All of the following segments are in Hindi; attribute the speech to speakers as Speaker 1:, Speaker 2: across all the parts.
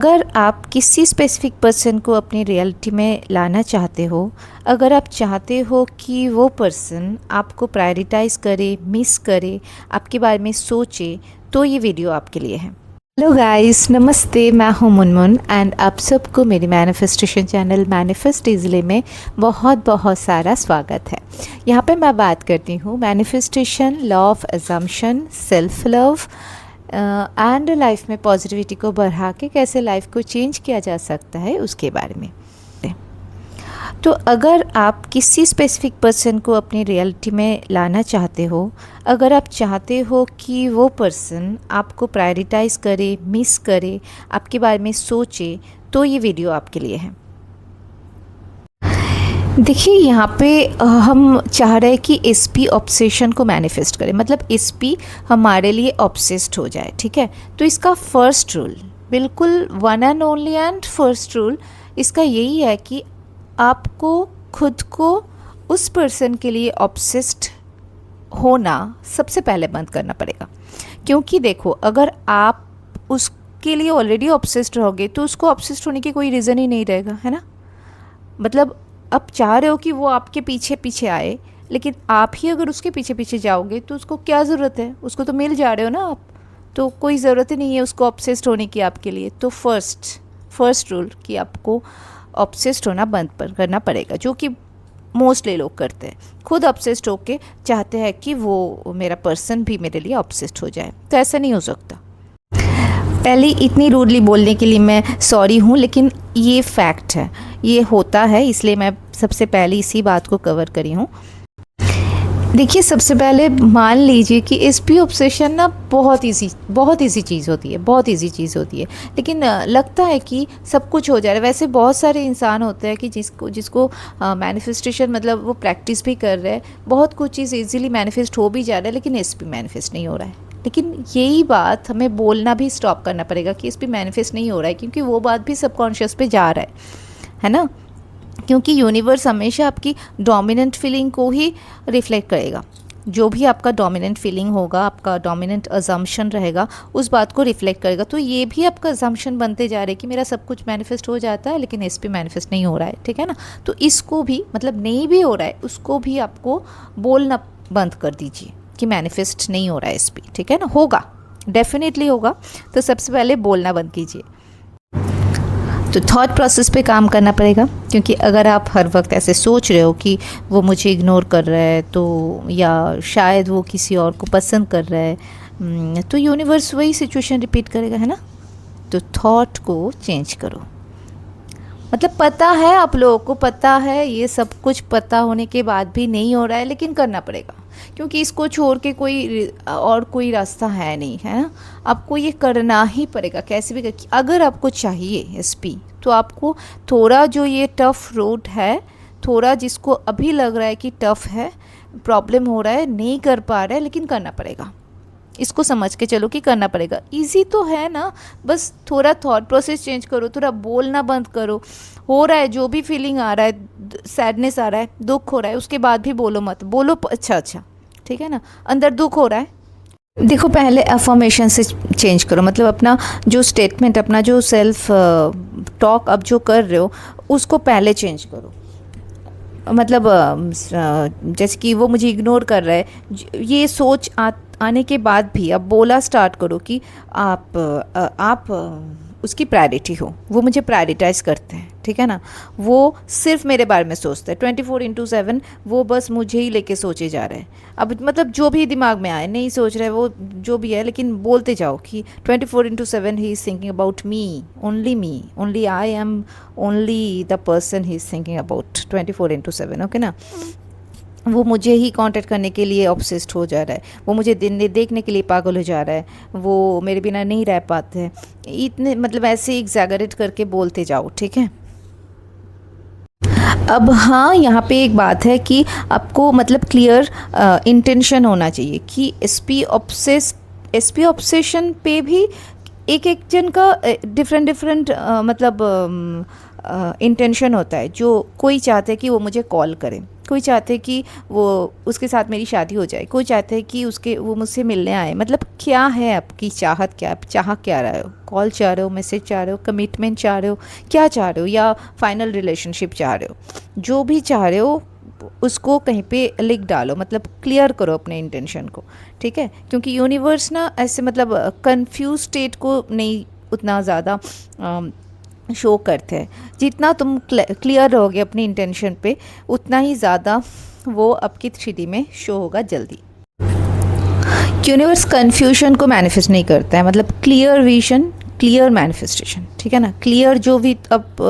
Speaker 1: अगर आप किसी स्पेसिफिक पर्सन को अपनी रियलिटी में लाना चाहते हो, अगर आप चाहते हो कि वो पर्सन आपको प्रायोरिटाइज करे, मिस करे, आपके बारे में सोचे, तो ये वीडियो आपके लिए है। हेलो गाइस, नमस्ते, मैं हूँ मुनमुन एंड आप सबको मेरी मैनिफेस्टेशन चैनल मैनिफेस्ट इजली में बहुत बहुत सारा स्वागत है। यहाँ पे मैं बात करती हूँ manifestation, law of assumption, self love and life में पॉजिटिविटी को बढ़ा के कैसे लाइफ को चेंज किया जा सकता है उसके बारे में। तो अगर आप किसी स्पेसिफिक पर्सन को अपनी रियलिटी में लाना चाहते हो, अगर आप चाहते हो कि वो पर्सन आपको प्रायोरिटाइज करे, मिस करे, आपके बारे में सोचे, तो ये वीडियो आपके लिए है। देखिए, यहाँ पे हम चाह रहे हैं कि एसपी ऑब्सेशन को मैनिफेस्ट करें, मतलब एसपी हमारे लिए ऑब्सेस्ड हो जाए, ठीक है। तो इसका फर्स्ट रूल, बिल्कुल one and only and first rule इसका यही है कि आपको खुद को उस पर्सन के लिए ऑब्सेस्ड होना सबसे पहले बंद करना पड़ेगा। क्योंकि देखो, अगर आप उसके लिए ऑलरेडी ऑब्सेस्ड रहोगे तो उसको ऑब्सेस्ड होने की कोई रीज़न ही नहीं रहेगा, है ना। मतलब आप चाह रहे हो कि वो आपके पीछे पीछे आए, लेकिन आप ही अगर उसके पीछे पीछे जाओगे तो उसको क्या ज़रूरत है, उसको तो मिल जा रहे हो ना आप, तो कोई ज़रूरत ही नहीं है उसको ऑब्सेस्ड होने की आपके लिए। तो फर्स्ट रूल कि आपको ऑब्सेस्ड होना बंद करना पड़ेगा, जो कि मोस्टली लोग करते हैं। खुद ऑब्सेस्ड होके चाहते हैं कि वो मेरा पर्सन भी मेरे लिए ऑब्सेस्ड हो जाए, तो ऐसा नहीं हो सकता। पहले इतनी रूडली बोलने के लिए मैं सॉरी हूँ, लेकिन ये फैक्ट है, ये होता है, इसलिए मैं सबसे पहले इसी बात को कवर करी हूँ। देखिए, सबसे पहले मान लीजिए कि एसपी ऑब्सेशन ना बहुत इजी चीज़ होती है, बहुत इजी चीज़ होती है, लेकिन लगता है कि सब कुछ हो जा रहा है। वैसे बहुत सारे इंसान होते हैं कि जिसको मैनिफेस्टेशन मतलब वो प्रैक्टिस भी कर रहे हैं, बहुत कुछ चीज़ इजीली मैनिफेस्ट हो भी जा रहा है, लेकिन एसपी मैनिफेस्ट नहीं हो रहा है। लेकिन यही बात हमें बोलना भी स्टॉप करना पड़ेगा कि एसपी मैनिफेस्ट नहीं हो रहा है, क्योंकि वो बात भी सबकॉन्शियस पे जा रहा है ना। क्योंकि यूनिवर्स हमेशा आपकी डोमिनेंट फीलिंग को ही रिफ्लेक्ट करेगा। जो भी आपका डोमिनेंट फीलिंग होगा, आपका डोमिनेंट अजम्पशन रहेगा, उस बात को रिफ्लेक्ट करेगा। तो ये भी आपका अजम्पशन बनते जा रहे कि मेरा सब कुछ मैनिफेस्ट हो जाता है, लेकिन एसपी मैनिफेस्ट नहीं हो रहा है, ठीक है ना। तो इसको भी, मतलब नहीं भी हो रहा है, उसको भी आपको बोलना बंद कर दीजिए कि मैनिफेस्ट नहीं हो रहा है एसपी, ठीक है ना। होगा, डेफिनेटली होगा, तो सबसे पहले बोलना बंद कीजिए। तो थॉट प्रोसेस पे काम करना पड़ेगा, क्योंकि अगर आप हर वक्त ऐसे सोच रहे हो कि वो मुझे इग्नोर कर रहा है, तो या शायद वो किसी और को पसंद कर रहा है, तो यूनिवर्स वही सिचुएशन रिपीट करेगा, है ना। तो थॉट को चेंज करो। मतलब पता है, आप लोगों को पता है, ये सब कुछ पता होने के बाद भी नहीं हो रहा है, लेकिन करना पड़ेगा, क्योंकि इसको छोड़ के कोई रास्ता है नहीं, है ना। आपको ये करना ही पड़ेगा कैसे भी करके। अगर आपको चाहिए एसपी, तो आपको थोड़ा जो ये टफ़ रोड है, थोड़ा जिसको अभी लग रहा है कि टफ़ है, प्रॉब्लम हो रहा है, नहीं कर पा रहा है, लेकिन करना पड़ेगा। इसको समझ के चलो कि करना पड़ेगा। इजी तो है ना, बस थोड़ा थॉट प्रोसेस चेंज करो, थोड़ा बोलना बंद करो। हो रहा है, जो भी फीलिंग आ रहा है, सैडनेस आ रहा है, दुख हो रहा है, उसके बाद भी बोलो मत, बोलो अच्छा, ठीक है ना। अंदर दुख हो रहा है, देखो, पहले अफर्मेशन से चेंज करो, मतलब अपना जो स्टेटमेंट, अपना जो सेल्फ टॉक अब जो कर रहे हो, उसको पहले चेंज करो। मतलब जैसे कि वो मुझे इग्नोर कर रहा है, ये सोच आने के बाद भी अब बोला स्टार्ट करो कि आप उसकी प्रायोरिटी हो, वो मुझे प्रायोरिटाइज़ करते हैं, ठीक है ना। वो सिर्फ मेरे बारे में सोचते हैं 24/7, वो बस मुझे ही लेके सोचे जा रहे हैं। अब मतलब जो भी दिमाग में आए, नहीं सोच रहे वो जो भी है, लेकिन बोलते जाओ कि 24/7 he is thinking about me, only I am only the person he is thinking about 24/7, okay ना। वो मुझे ही कांटेक्ट करने के लिए ऑब्सेस्ड हो जा रहा है, वो मुझे देखने के लिए पागल हो जा रहा है, वो मेरे बिना नहीं रह पाते हैं, इतने मतलब ऐसे एग्जैगरेट करके बोलते जाओ, ठीक है। अब हाँ, यहाँ पे एक बात है कि आपको मतलब क्लियर इंटेंशन होना चाहिए कि एसपी ऑब्सेशन पे भी एक एक जन का डिफरेंट डिफरेंट मतलब इंटेंशन होता है। जो कोई चाहते हैं कि वो मुझे कॉल करे, कोई चाहते हैं कि वो उसके साथ मेरी शादी हो जाए, कोई चाहते हैं कि उसके वो मुझसे मिलने आए। मतलब क्या है आपकी चाहत, क्या आप चाह क्या रहे हो? कॉल चाह रहे हो, मैसेज चाह रहे हो, कमिटमेंट चाह रहे हो, क्या चाह रहे हो, या फाइनल रिलेशनशिप चाह रहे हो? जो भी चाह रहे हो उसको कहीं पे लिख डालो, मतलब क्लियर करो अपने इंटेंशन को, ठीक है? क्योंकि यूनिवर्स ना ऐसे मतलब कंफ्यूज स्टेट को नहीं उतना ज़्यादा शो करते हैं। जितना तुम क्लियर रहोगे अपनी इंटेंशन पे, उतना ही ज़्यादा वो आपकी 3D में शो होगा जल्दी। यूनिवर्स कन्फ्यूजन को मैनिफेस्ट नहीं करता है, मतलब क्लियर विजन, क्लियर मैनिफेस्टेशन, ठीक है ना? क्लियर जो भी आप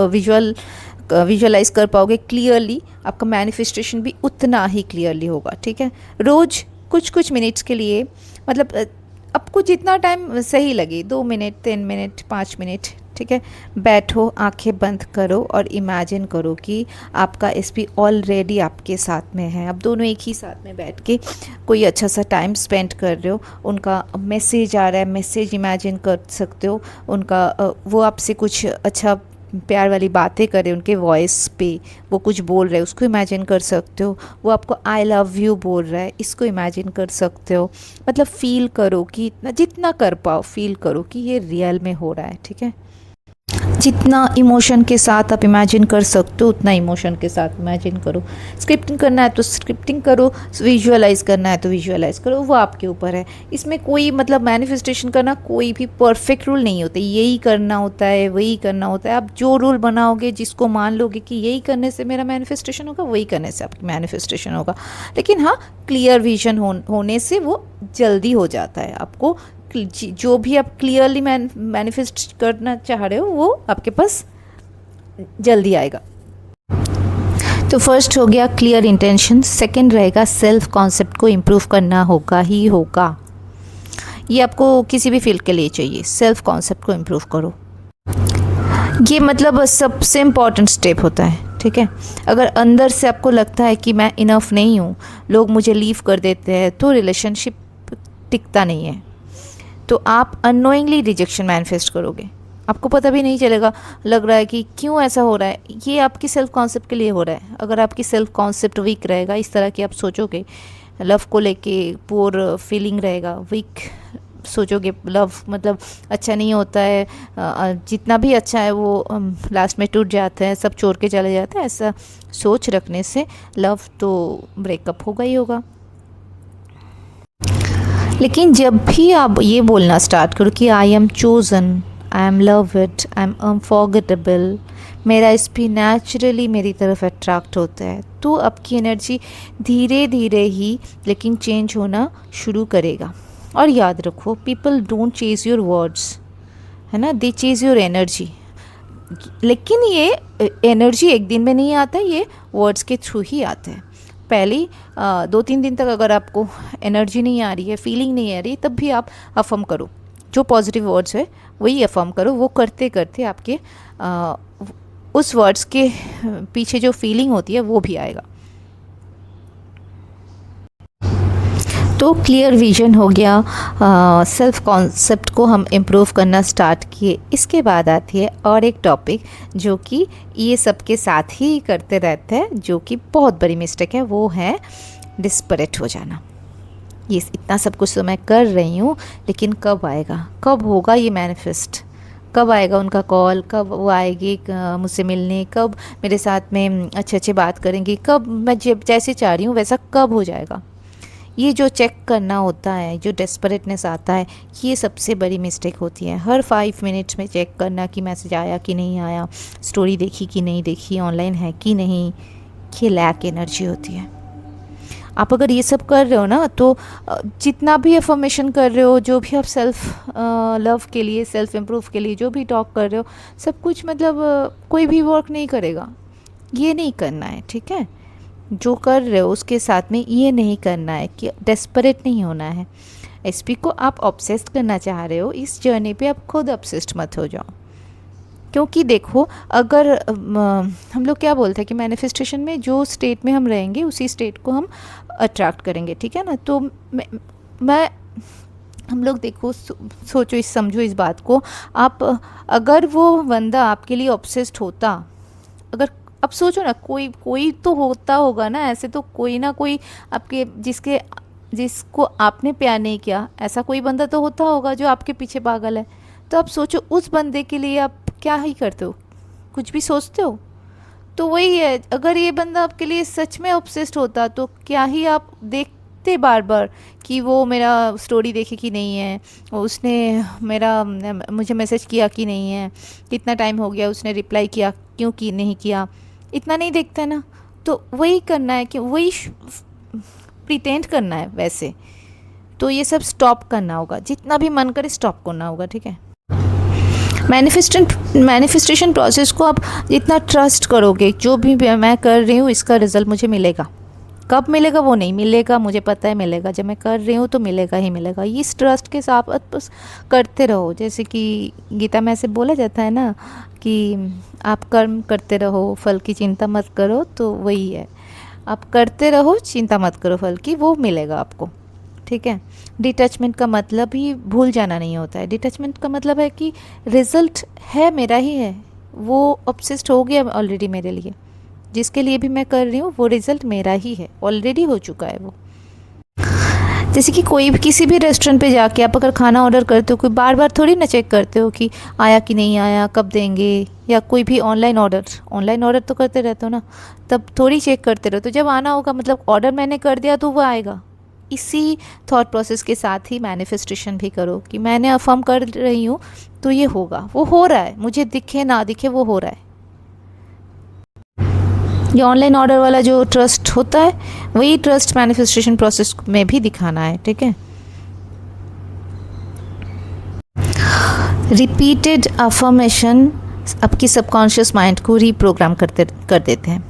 Speaker 1: विजुअलाइज कर पाओगे क्लियरली, आपका मैनिफेस्टेशन भी उतना ही क्लियरली होगा, ठीक है? रोज़ कुछ कुछ मिनट्स के लिए, मतलब आपको जितना टाइम सही लगे, 2 मिनट, 3 मिनट, 5 मिनट, ठीक है, बैठो, आंखें बंद करो और इमेजिन करो कि आपका एसपी ऑलरेडी आपके साथ में है। आप दोनों एक ही साथ में बैठ के कोई अच्छा सा टाइम स्पेंड कर रहे हो। उनका मैसेज आ रहा है, मैसेज इमेजिन कर सकते हो। उनका वो आपसे कुछ अच्छा प्यार वाली बातें कर रहे हैं, उनके वॉइस पे वो कुछ बोल रहे हैं, उसको इमेजिन कर सकते हो। वो आपको आई लव यू बोल रहा है, इसको इमेजिन कर सकते हो। मतलब फ़ील करो कि इतना जितना कर पाओ फ़ील करो कि ये रियल में हो रहा है, ठीक है? जितना इमोशन के साथ आप इमेजिन कर सकते हो उतना इमोशन के साथ इमेजिन करो। स्क्रिप्टिंग करना है तो स्क्रिप्टिंग करो, विजुअलाइज करना है तो विजुअलाइज करो, वो आपके ऊपर है। इसमें कोई मतलब मैनिफेस्टेशन करना कोई भी परफेक्ट रूल नहीं होता, यही करना होता है, वही करना होता है। आप जो रूल बनाओगे, जिसको मान लोगे कि यही करने से मेरा मैनिफेस्टेशन होगा, वही करने से आपकी मैनिफेस्टेशन होगा। लेकिन हाँ, क्लियर विजन होने से वो जल्दी हो जाता है। आपको जो भी आप क्लियरली मैनिफेस्ट करना चाह रहे हो वो आपके पास जल्दी आएगा। तो फर्स्ट हो गया क्लियर इंटेंशन, सेकंड रहेगा सेल्फ कॉन्सेप्ट को इम्प्रूव करना होगा ही होगा। ये आपको किसी भी फील्ड के लिए चाहिए, सेल्फ कॉन्सेप्ट को इम्प्रूव करो। ये मतलब सबसे इम्पॉर्टेंट स्टेप होता है, ठीक है? अगर अंदर से आपको लगता है कि मैं इनफ नहीं हूँ, लोग मुझे लीव कर देते हैं, तो रिलेशनशिप टिकता नहीं है। तो आप अननोइंगली रिजेक्शन मैनिफेस्ट करोगे, आपको पता भी नहीं चलेगा। लग रहा है कि क्यों ऐसा हो रहा है, ये आपकी सेल्फ कॉन्सेप्ट के लिए हो रहा है। अगर आपकी सेल्फ कॉन्सेप्ट वीक रहेगा, इस तरह की आप सोचोगे, लव को लेके पुअर फीलिंग रहेगा, वीक सोचोगे, लव मतलब अच्छा नहीं होता है, जितना भी अच्छा है वो लास्ट में टूट जाता है, सब छोड़ के चले जाते हैं, ऐसा सोच रखने से लव तो ब्रेकअप होगा ही होगा। लेकिन जब भी आप ये बोलना स्टार्ट करो कि I am chosen, I am loved, I am unforgettable, मेरा एसपी नेचुरली मेरी तरफ अट्रैक्ट होता है, तो आपकी एनर्जी धीरे धीरे ही लेकिन चेंज होना शुरू करेगा। और याद रखो, people don't Chase your words, है ना, दे चेज़ योर एनर्जी। लेकिन ये एनर्जी एक दिन में नहीं आता, ये वर्ड्स के थ्रू ही आता है। पहले 2-3 दिन तक अगर आपको एनर्जी नहीं आ रही है, फीलिंग नहीं आ रही, तब भी आप अफर्म करो, जो पॉजिटिव वर्ड्स है वही अफर्म करो। वो करते करते आपके उस वर्ड्स के पीछे जो फीलिंग होती है वो भी आएगा। तो क्लियर विजन हो गया, सेल्फ कॉन्सेप्ट को हम इम्प्रूव करना स्टार्ट किए। इसके बाद आती है और एक टॉपिक जो कि ये सबके साथ ही करते रहते हैं, जो कि बहुत बड़ी मिस्टेक है, वो है डिस्परेट हो जाना। ये इतना सब कुछ तो मैं कर रही हूँ, लेकिन कब आएगा, कब होगा ये मैनिफेस्ट, कब आएगा उनका कॉल, कब वो आएगी मुझसे मिलने, कब मेरे साथ में अच्छे अच्छे बात करेंगी, कब मैं जैसे चाह रही हूँ वैसा कब हो जाएगा। ये जो चेक करना होता है, जो डेस्परेटनेस आता है, ये सबसे बड़ी मिस्टेक होती है। हर 5 मिनट्स में चेक करना कि मैसेज आया कि नहीं आया, स्टोरी देखी कि नहीं देखी, ऑनलाइन है कि नहीं, ये लैक एनर्जी होती है। आप अगर ये सब कर रहे हो ना, तो जितना भी अफर्मेशन कर रहे हो, जो भी आप सेल्फ लव के लिए, सेल्फ इम्प्रूव के लिए जो भी टॉक कर रहे हो, सब कुछ मतलब कोई भी वर्क नहीं करेगा। ये नहीं करना है, ठीक है? जो कर रहे हो उसके साथ में ये नहीं करना है कि डेस्परेट नहीं होना है। एसपी को आप ऑब्सेस्ड करना चाह रहे हो, इस जर्नी पे आप खुद ऑब्सेस्ड मत हो जाओ। क्योंकि देखो, अगर हम लोग क्या बोलते हैं कि मैनिफेस्टेशन में जो स्टेट में हम रहेंगे उसी स्टेट को हम अट्रैक्ट करेंगे, ठीक है ना? तो मैं हम लोग देखो सोचो इस समझो इस बात को, आप अगर वो बंदा आपके लिए ऑब्सेस्ड होता, अगर अब सोचो ना, कोई कोई तो होता होगा ना ऐसे, तो कोई ना कोई आपके जिसको आपने प्यार नहीं किया, ऐसा कोई बंदा तो होता होगा जो आपके पीछे पागल है। तो आप सोचो उस बंदे के लिए आप क्या ही करते हो, कुछ भी सोचते हो। तो वही है, अगर ये बंदा आपके लिए सच में ऑब्सेस्ड होता तो क्या ही आप देखते बार बार कि वो मेरा स्टोरी देखे कि नहीं है, उसने मेरा मुझे मैसेज किया कि नहीं है, कितना टाइम हो गया उसने रिप्लाई किया क्यों कि नहीं किया, इतना नहीं देखता है ना। तो वही करना है कि वही प्रिटेंड करना है वैसे। तो ये सब स्टॉप करना होगा, जितना भी मन करे स्टॉप करना होगा, ठीक है। मैनिफेस्टेशन प्रोसेस को आप जितना ट्रस्ट करोगे, जो भी मैं कर रही हूँ इसका रिजल्ट मुझे मिलेगा, कब मिलेगा वो नहीं मिलेगा, मुझे पता है मिलेगा, जब मैं कर रही हूँ तो मिलेगा ही मिलेगा। इस ट्रस्ट के साथ बस करते रहो, जैसे कि गीता में ऐसे बोला जाता है ना कि आप कर्म करते रहो, फल की चिंता मत करो, तो वही है, आप करते रहो, चिंता मत करो फल की, वो मिलेगा आपको, ठीक है। डिटैचमेंट का मतलब ही भूल जाना नहीं होता है, डिटैचमेंट का मतलब है कि रिज़ल्ट है मेरा ही है, वो ऑब्सेस्ड हो गया ऑलरेडी मेरे लिए, जिसके लिए भी मैं कर रही हूँ वो रिज़ल्ट मेरा ही है, ऑलरेडी हो चुका है वो। जैसे कि कोई भी किसी भी रेस्टोरेंट पे जाके आप अगर खाना ऑर्डर करते हो, कोई बार बार थोड़ी ना चेक करते हो कि आया कि नहीं आया, कब देंगे, या कोई भी ऑनलाइन ऑर्डर तो करते रहते हो ना, तब थोड़ी चेक करते रहो। तो जब आना होगा मतलब ऑर्डर मैंने कर दिया तो वो आएगा। इसी थॉट प्रोसेस के साथ ही मैनिफेस्टेशन भी करो कि मैंने अफर्म कर रही हूँ तो ये होगा, वो हो रहा है, मुझे दिखे ना दिखे वो हो रहा है। ये ऑनलाइन ऑर्डर वाला जो ट्रस्ट होता है, वही ट्रस्ट मैनिफेस्टेशन प्रोसेस में भी दिखाना है, ठीक है। रिपीटेड अफर्मेशन आपकी सबकॉन्शियस माइंड को रीप्रोग्राम कर देते हैं।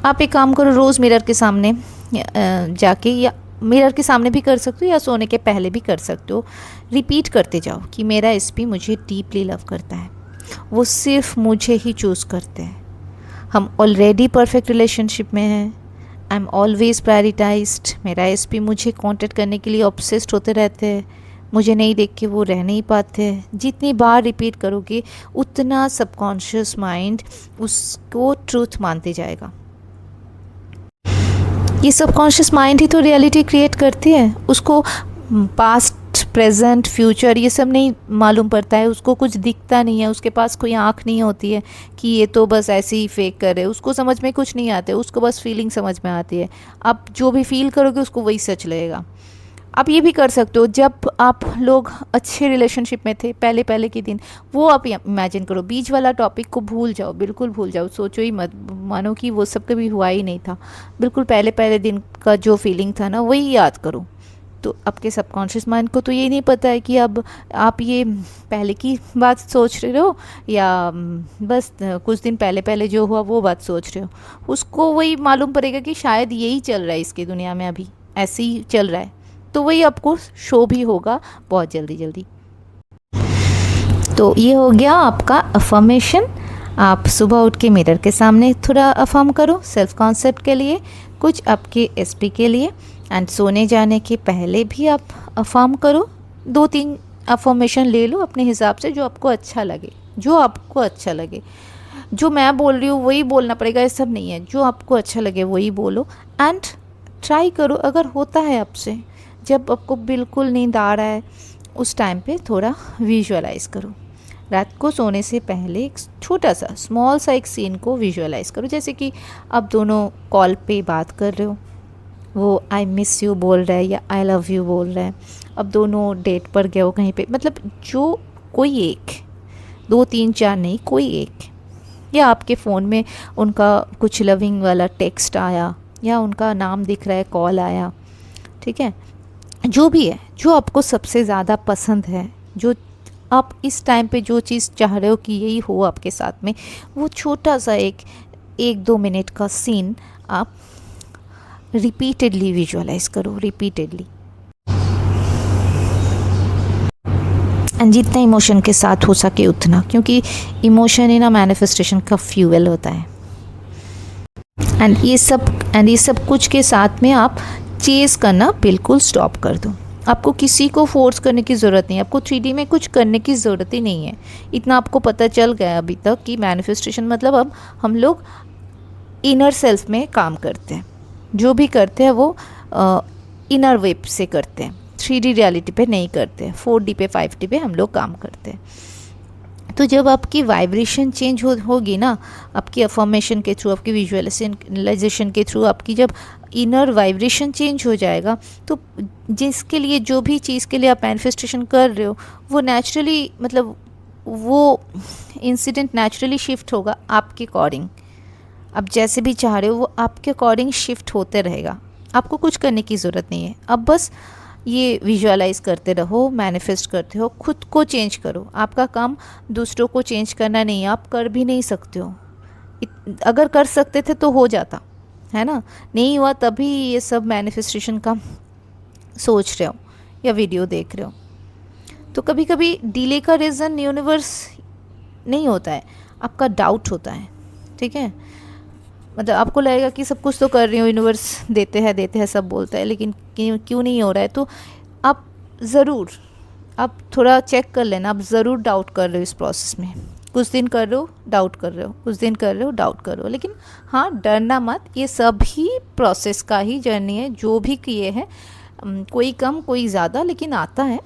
Speaker 1: आप एक काम करो, रोज़ मिरर के सामने जाके, या मिरर के सामने भी कर सकते हो या सोने के पहले भी कर सकते हो, रिपीट करते जाओ कि मेरा एसपी मुझे डीपली लव करता है, वो सिर्फ मुझे ही चूज़ करते हैं, हम ऑलरेडी परफेक्ट रिलेशनशिप में हैं, आई एम ऑलवेज प्रायोरिटाइज्ड, मेरा एसपी मुझे कांटेक्ट करने के लिए ऑब्सेस्ड होते रहते हैं, मुझे नहीं देख के वो रह नहीं पाते हैं। जितनी बार रिपीट करोगे उतना सबकॉन्शियस माइंड उसको ट्रूथ मानते जाएगा। ये सबकॉन्शियस माइंड ही तो रियलिटी क्रिएट करती है, उसको पास्ट प्रेजेंट फ्यूचर ये सब नहीं मालूम पड़ता है, उसको कुछ दिखता नहीं है, उसके पास कोई आँख नहीं होती है कि ये तो बस ऐसे ही फेक कर रहे, उसको समझ में कुछ नहीं आते, उसको बस फीलिंग समझ में आती है। आप जो भी फील करोगे उसको वही सच लगेगा। आप ये भी कर सकते हो, जब आप लोग अच्छे रिलेशनशिप में थे पहले के दिन, वो आप इमेजिन करो, बीच वाला टॉपिक को भूल जाओ, बिल्कुल भूल जाओ, सोचो ही मत, मानो कि वो सब कभी हुआ ही नहीं था, बिल्कुल पहले दिन का जो फीलिंग था ना वही याद करो। तो आपके सबकॉन्शियस माइंड को तो ये नहीं पता है कि अब आप ये पहले की बात सोच रहे हो या बस कुछ दिन पहले जो हुआ वो बात सोच रहे हो, उसको वही मालूम पड़ेगा कि शायद यही चल रहा है इसकी दुनिया में, अभी ऐसे ही चल रहा है, तो वही आपको शो भी होगा बहुत जल्दी। तो ये हो गया आपका अफर्मेशन। आप सुबह उठ के मिरर के सामने थोड़ा अफर्म करो सेल्फ कॉन्सेप्ट के लिए, कुछ आपके एसपी के लिए, एंड सोने जाने के पहले भी आप अफर्म करो। 2-3 अफर्मेशन ले लो अपने हिसाब से, जो आपको अच्छा लगे, जो मैं बोल रही हूँ वही बोलना पड़ेगा, ये सब नहीं है, जो आपको अच्छा लगे वही बोलो। एंड ट्राई करो, अगर होता है आपसे, जब आपको बिल्कुल नींद आ रहा है उस टाइम पे थोड़ा विजुअलाइज़ करो। रात को सोने से पहले एक छोटा सा स्मॉल सा एक सीन को विजुअलाइज़ करो, जैसे कि आप दोनों कॉल पे बात कर रहे हो, वो आई मिस यू बोल रहा है या आई लव यू बोल रहा है, अब दोनों डेट पर गए हो कहीं पे, मतलब जो कोई एक, 2 3 4 नहीं, कोई एक, या आपके फ़ोन में उनका कुछ लविंग वाला टेक्स्ट आया या उनका नाम दिख रहा है, कॉल आया, ठीक है, जो भी है, जो आपको सबसे ज़्यादा पसंद है, जो आप इस टाइम पे जो चीज़ चाह रहे हो कि यही हो आपके साथ में, वो छोटा सा 1-2 मिनट का सीन आप रिपीटेडली विजुअलाइज करो, रिपीटेडली, एंड जितना इमोशन के साथ हो सके उतना, क्योंकि इमोशन ही ना मैनिफेस्टेशन का फ्यूल होता है। एंड ये सब कुछ के साथ में आप चेज़ करना बिल्कुल स्टॉप कर दो, आपको किसी को फोर्स करने की ज़रूरत नहीं है, आपको 3D में कुछ करने की ज़रूरत ही नहीं है। इतना आपको पता चल गया अभी तक कि मैनिफेस्टेशन मतलब अब हम लोग इनर सेल्फ में काम करते हैं, जो भी करते हैं वो इनर वेब से करते हैं, 3D रियलिटी पे नहीं करते हैं, 4D पे 5D पे हम लोग काम करते हैं। तो जब आपकी वाइब्रेशन चेंज होगी ना, आपकी अफर्मेशन के थ्रू, आपकी विजुअलाइजेशन के थ्रू, आपकी जब इनर वाइब्रेशन चेंज हो जाएगा, तो जिसके लिए, जो भी चीज़ के लिए आप मैनिफेस्टेशन कर रहे हो, वो नेचुरली, मतलब वो इंसिडेंट नेचुरली शिफ्ट होगा आपके अकॉर्डिंग। आप जैसे भी चाह रहे हो वो आपके अकॉर्डिंग शिफ्ट होते रहेगा, आपको कुछ करने की ज़रूरत नहीं है। अब बस ये विजुअलाइज करते रहो, मैनिफेस्ट करते हो, खुद को चेंज करो। आपका काम दूसरों को चेंज करना नहीं है, आप कर भी नहीं सकते हो। अगर कर सकते थे तो हो जाता है ना, नहीं हुआ तभी ये सब मैनिफेस्टेशन का सोच रहे हो या वीडियो देख रहे हो। तो कभी कभी डिले का रीज़न यूनिवर्स नहीं होता है, आपका डाउट होता है, ठीक है। मतलब आपको लगेगा कि सब कुछ तो कर रही हूँ, यूनिवर्स देते हैं सब बोलता है, लेकिन क्यों नहीं हो रहा है। तो आप ज़रूर, आप थोड़ा चेक कर लेना, आप ज़रूर डाउट कर रहे हो इस प्रोसेस में। कुछ दिन कर रहे हो, डाउट कर रहे हो, कुछ दिन कर रहे हो, डाउट कर रहे हो, लेकिन हाँ, डरना मत, ये सभी प्रोसेस का ही जर्नी है। जो भी किए हैं, कोई कम कोई ज़्यादा, लेकिन आता है।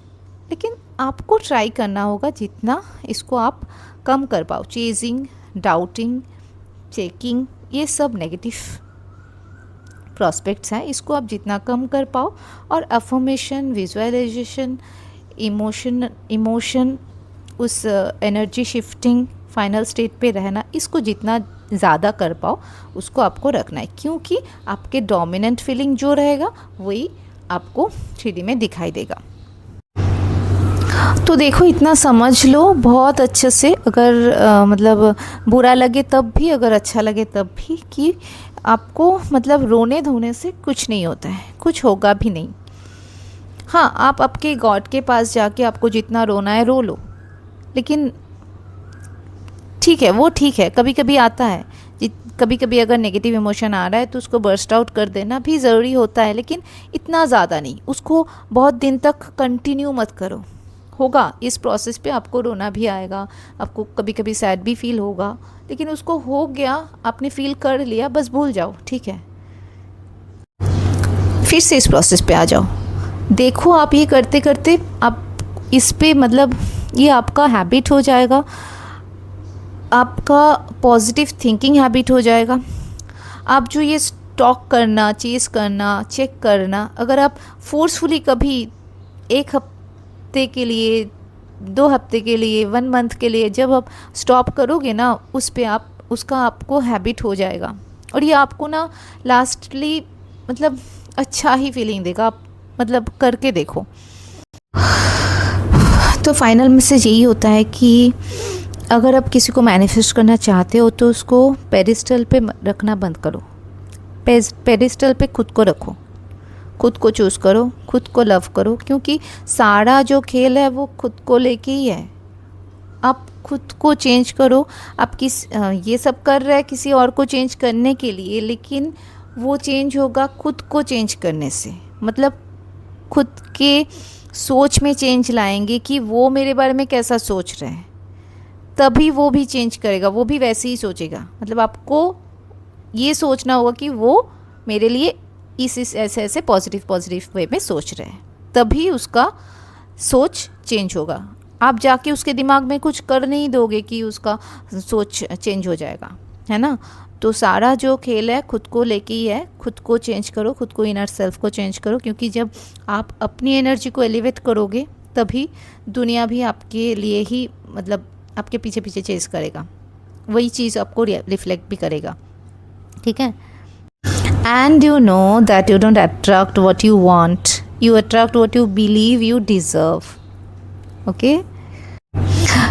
Speaker 1: लेकिन आपको ट्राई करना होगा जितना इसको आप कम कर पाओ। चेजिंग, डाउटिंग, चेकिंग, ये सब नेगेटिव प्रॉस्पेक्ट्स हैं, इसको आप जितना कम कर पाओ। और अफर्मेशन, विजुअलाइजेशन, इमोशन, उस एनर्जी शिफ्टिंग, फाइनल स्टेट पे रहना, इसको जितना ज़्यादा कर पाओ उसको आपको रखना है, क्योंकि आपके डोमिनेंट फीलिंग जो रहेगा वही आपको 3D में दिखाई देगा। तो देखो, इतना समझ लो बहुत अच्छे से। अगर मतलब बुरा लगे तब भी, अगर अच्छा लगे तब भी, कि आपको मतलब रोने धोने से कुछ नहीं होता है, कुछ होगा भी नहीं। हाँ, आप आपके गॉड के पास जाके आपको जितना रोना है रो लो, लेकिन ठीक है, वो ठीक है, कभी कभी आता है। कभी कभी अगर नेगेटिव इमोशन आ रहा है तो उसको बर्स्ट आउट कर देना भी ज़रूरी होता है, लेकिन इतना ज़्यादा नहीं। उसको बहुत दिन तक कंटिन्यू मत करो। होगा इस प्रोसेस पे आपको रोना भी आएगा, आपको कभी कभी सैड भी फील होगा, लेकिन उसको हो गया, आपने फील कर लिया, बस भूल जाओ, ठीक है। फिर से इस प्रोसेस पे आ जाओ। देखो, आप ये करते करते आप इस पे, मतलब ये आपका हैबिट हो जाएगा, आपका पॉजिटिव थिंकिंग हैबिट हो जाएगा। आप जो ये स्टॉक करना, चेस करना, चेक करना, अगर आप फोर्सफुली कभी एक हफ्ते के लिए, 2 हफ्ते के लिए, 1 मंथ के लिए जब आप स्टॉप करोगे ना, उस पे आप, उसका आपको हैबिट हो जाएगा, और ये आपको ना लास्टली मतलब अच्छा ही फीलिंग देगा। आप मतलब करके देखो। तो फाइनल मैसेज यही होता है कि अगर आप किसी को मैनिफेस्ट करना चाहते हो तो उसको पेडिस्टल पे रखना बंद करो। पेडिस्टल पे खुद को रखो, खुद को चूज़ करो, खुद को लव करो, क्योंकि सारा जो खेल है वो खुद को लेके ही है। आप खुद को चेंज करो। आप ये सब कर रहे हैं किसी और को चेंज करने के लिए, लेकिन वो चेंज होगा खुद को चेंज करने से। मतलब खुद के सोच में चेंज लाएंगे कि वो मेरे बारे में कैसा सोच रहे हैं, तभी वो भी चेंज करेगा, वो भी वैसे ही सोचेगा। मतलब आपको ये सोचना होगा कि वो मेरे लिए इस ऐसे ऐसे पॉजिटिव वे में सोच रहे हैं, तभी उसका सोच चेंज होगा। आप जाके उसके दिमाग में कुछ कर नहीं दोगे कि उसका सोच चेंज हो जाएगा, है ना। तो सारा जो खेल है खुद को लेके ही है। खुद को चेंज करो, खुद को, इनर सेल्फ को चेंज करो, क्योंकि जब आप अपनी एनर्जी को एलिवेट करोगे तभी दुनिया भी आपके लिए ही, मतलब आपके पीछे पीछे चेस करेगा, वही चीज़ आपको रिफ्लेक्ट भी करेगा, ठीक है। And you know that you don't attract what you want, you attract what you believe you deserve, okay.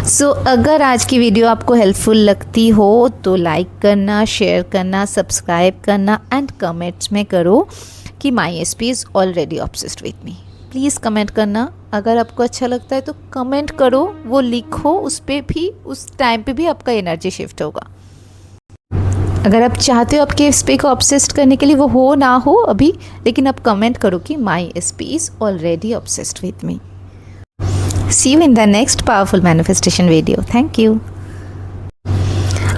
Speaker 1: So अगर आज की वीडियो आपको हेल्पफुल लगती हो तो लाइक करना, शेयर करना, सब्सक्राइब करना, एंड कमेंट्स में करो कि my SP is already obsessed with me. Please comment करना। अगर आपको अच्छा लगता है तो कमेंट करो, वो लिखो, उस पर भी, उस टाइम पे भी आपका एनर्जी शिफ्ट होगा। अगर आप चाहते हो आपके एस पी को ऑब्सेस्ड करने के लिए, वो हो ना हो अभी, लेकिन आप कमेंट करो कि my S P is already obsessed with me. See you in the next powerful manifestation video. Thank you.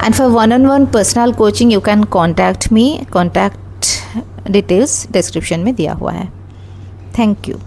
Speaker 1: And for one-on-one personal coaching, you can contact me. Contact details description में दिया हुआ है. Thank you.